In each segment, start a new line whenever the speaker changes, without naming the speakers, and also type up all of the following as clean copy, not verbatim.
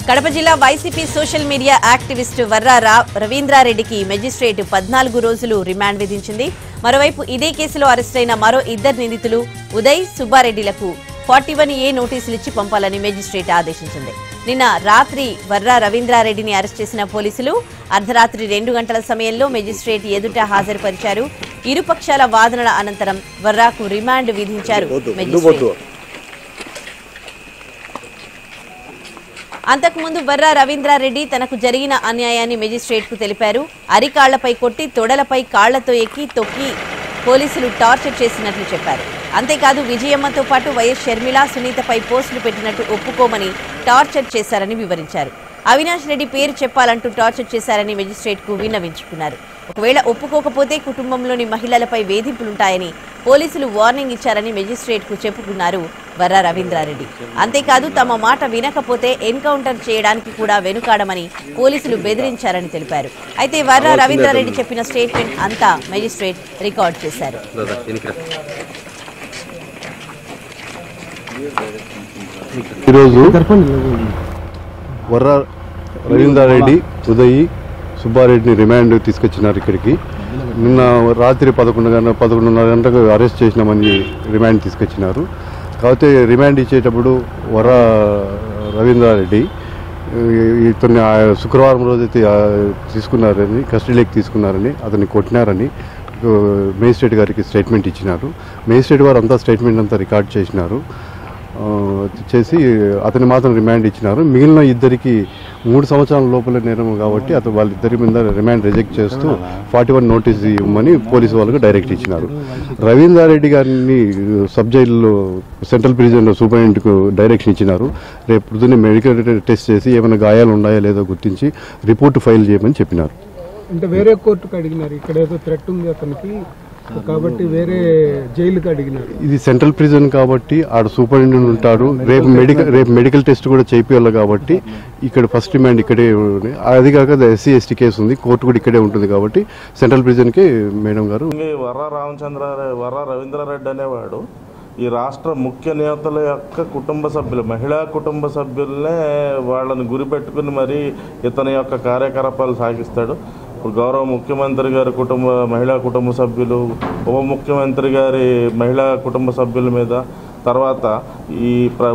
కడప జిల్లా YCP social media activist Varra రవీంద్రారెడ్డికి magistrate 14 రోజులు రిమాండ్ విధించింది. మరోవైపు ఇదే కేసులో అరెస్టైన మరో ఇద్దరు నిందితులు ఉదయ్, సుబ్బారెడ్డిలకు 41A నోటీసులు ఇచ్చి పంపాలని మెజిస్ట్రేట్ ఆదేశించింది. నిన్న రాత్రి వర్రా రవీంద్రారెడ్డిని అరెస్ట్ చేసిన పోలీసులు అర్ధరాత్రి 2 గంటల సమయంలో మెజిస్ట్రేట్ ఎదుట హాజరుపరిచారు. ఇరుపక్షాల వాదనల అనంతరం వర్రాకు రిమాండ్ విధించారు మెజిస్ట్రేట్. అంతకుముందు వర్రా రవీంద్రారెడ్డి తనకు జరిగిన అన్యాయాన్ని మెజిస్ట్రేట్ కు తెలిపారు. అరికాళ్లపై కొట్టి తొడలపై కాళ్లతో ఎక్కి తొక్కి పోలీసులు టార్చర్ చేసినట్లు చెప్పారు. అంతేకాదు విజయమ్మతో పాటు వైఎస్ షర్మిల, సునీతపై పోస్టులు పెట్టినట్టు ఒప్పుకోమని టార్చర్ చేశారని వివరించారు. అవినాష్ రెడ్డి పేరు చెప్పాలంటూ టార్చర్ చేశారని మెజిస్ట్రేట్ కు విన్నవించుకున్నారు. ఒకవేళ ఒప్పుకోకపోతే కుటుంబంలోని మహిళలపై వేధింపులుంటాయని పోలీసులు వార్నింగ్ ఇచ్చారని మెజిస్ట్రేట్ కు చెప్పుకున్నారు వర్రా రవీంద్రారెడ్డి. అంతేకాదు తమ మాట వినకపోతే ఎన్కౌంటర్ చేయడానికి కూడా వెనుకాడమని పోలీసులు బెదిరించారని తెలిపారు. అయితే వర్రా రవీంద్రారెడ్డి చెప్పిన స్టేట్మెంట్ అంతా మెజిస్ట్రేట్ రికార్డ్ చేశారు.
ఈరోజు వర్రా రవీంద్రారెడ్డి, ఉదయ్, సుబ్బారెడ్డిని రిమాండ్ తీసుకొచ్చినారు ఇక్కడికి. నిన్న రాత్రి 11:30 గంటలకు అరెస్ట్ చేసినామని రిమాండ్ తీసుకొచ్చినారు. కాకపోతే రిమాండ్ ఇచ్చేటప్పుడు వర్రా రవీంద్రారెడ్డి ఇతన్ని శుక్రవారం రోజైతే తీసుకున్నారని, కస్టడీలోకి తీసుకున్నారని, అతన్ని కొట్టినారని మేజిస్ట్రేట్ గారికి స్టేట్మెంట్ ఇచ్చినారు. మేజిస్ట్రేట్ గారు అంతా స్టేట్మెంట్ అంతా రికార్డ్ చేసినారు. చేసి అతని మాత్రం రిమాండ్ ఇచ్చినారు. మిగిలిన ఇద్దరికి 3 సంవత్సరాల లోపల నేరం కాబట్టి వాళ్ళిద్దరి మీద రిమాండ్ రిజెక్ట్ చేస్తూ 41 నోటీస్ ఇవ్వమని పోలీసు వాళ్ళకు డైరెక్ట్ ఇచ్చినారు. రవీంద్రారెడ్డి గారిని సబ్ జైల్లో సెంట్రల్ ప్రిజన్లో సూపరింటెండెంట్కు డైరెక్షన్ ఇచ్చినారు. రేపు పొద్దున్నే మెడికల్ టెస్ట్ చేసి ఏమైనా గాయాలు ఉన్నాయో లేదో గుర్తించి రిపోర్ట్ ఫైల్ చేయమని చెప్పినారు.
అంటే వేరే కోర్టుకు అడిగినారు, ఇక్కడ ఏదో థ్రెట్ ఉంది అతనికి కాబట్టి వేరే జైలుకి అడిగినారు. ఇది
సెంట్రల్ ప్రిజన్ కాబట్టి ఆడ సూపరింటెండెంట్ ఉంటాడు. రేపు మెడికల్ టెస్ట్ కూడా చేపియాలి కాబట్టి ఇక్కడ ఫస్ట్ రిమాండ్ ఇక్కడే. అది కాక SC/ST కేసు ఉంది, కోర్టు కూడా ఇక్కడే ఉంటుంది కాబట్టి సెంట్రల్ ప్రిజన్కి మేడం గారు.
వర్రా రవీంద్రారెడ్డి అనేవాడు ఈ రాష్ట్ర ముఖ్య నేతల యొక్క కుటుంబ సభ్యులు, మహిళా కుటుంబ సభ్యులనే వాళ్ళని గురిపెట్టుకుని మరి ఇతని యొక్క కార్యకలాపాలు సాగిస్తాడు. గౌరవ ముఖ్యమంత్రి గారి మహిళా కుటుంబ సభ్యులు, ఉప ముఖ్యమంత్రి గారి మహిళా కుటుంబ సభ్యుల మీద, తర్వాత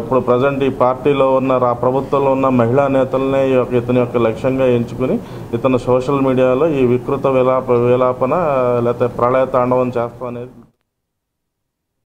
ఇప్పుడు ప్రజెంట్ ఈ పార్టీలో ఉన్న ప్రభుత్వంలో ఉన్న మహిళా నేతలనే ఇతని యొక్క లక్ష్యంగా ఎంచుకుని ఇతను సోషల్ మీడియాలో ఈ వికృత విలాపన లేకపోతే ప్రళయ తాండవం చేస్తా అనేది